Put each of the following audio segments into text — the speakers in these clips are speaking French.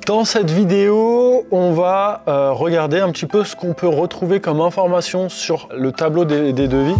Dans cette vidéo, on va regarder un petit peu ce qu'on peut retrouver comme information sur le tableau des devis.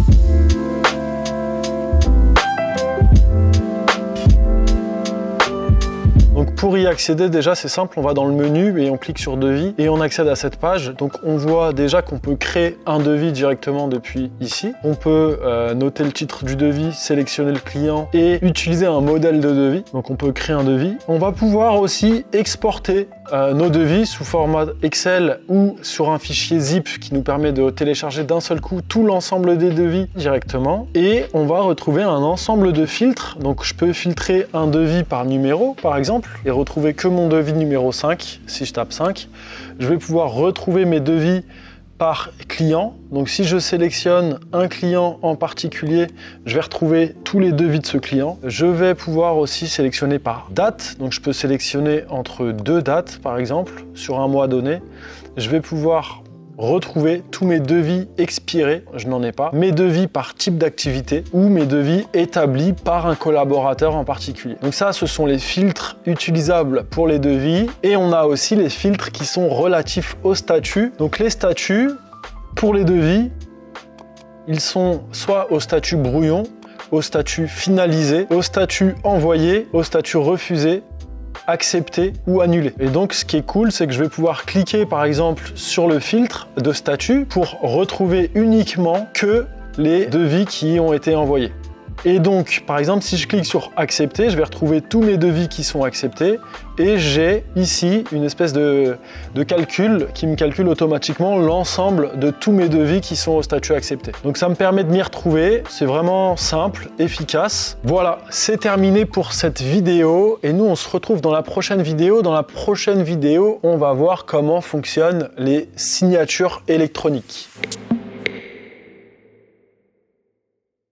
Donc pour y accéder, déjà c'est simple, on va dans le menu et on clique sur devis et on accède à cette page. Donc on voit déjà qu'on peut créer un devis directement depuis ici. On peut noter le titre du devis, sélectionner le client et utiliser un modèle de devis. Donc on peut créer un devis. On va pouvoir aussi exporter nos devis sous format Excel ou sur un fichier zip qui nous permet de télécharger d'un seul coup tout l'ensemble des devis directement. Et on va retrouver un ensemble de filtres. Donc je peux filtrer un devis par numéro par exemple et retrouver que mon devis numéro 5. Si je tape 5, je vais pouvoir retrouver mes devis par client. Donc si je sélectionne un client en particulier, je vais retrouver tous les devis de ce client. Je vais pouvoir aussi sélectionner par date. Donc je peux sélectionner entre deux dates par exemple sur un mois donné. Je vais pouvoir retrouver tous mes devis expirés, je n'en ai pas, mes devis par type d'activité ou mes devis établis par un collaborateur en particulier. Donc ça, ce sont les filtres utilisables pour les devis et on a aussi les filtres qui sont relatifs au statut. Donc les statuts pour les devis, ils sont soit au statut brouillon, au statut finalisé, au statut envoyé, au statut refusé, accepter ou annuler. Et donc ce qui est cool, c'est que je vais pouvoir cliquer par exemple sur le filtre de statut pour retrouver uniquement que les devis qui ont été envoyés. Et donc par exemple si je clique sur accepter, je vais retrouver tous mes devis qui sont acceptés et j'ai ici une espèce de calcul qui me calcule automatiquement l'ensemble de tous mes devis qui sont au statut accepté. Donc ça me permet de m'y retrouver, c'est vraiment simple, efficace. Voilà, c'est terminé pour cette vidéo et nous on se retrouve dans la prochaine vidéo. Dans la prochaine vidéo, on va voir comment fonctionnent les signatures électroniques.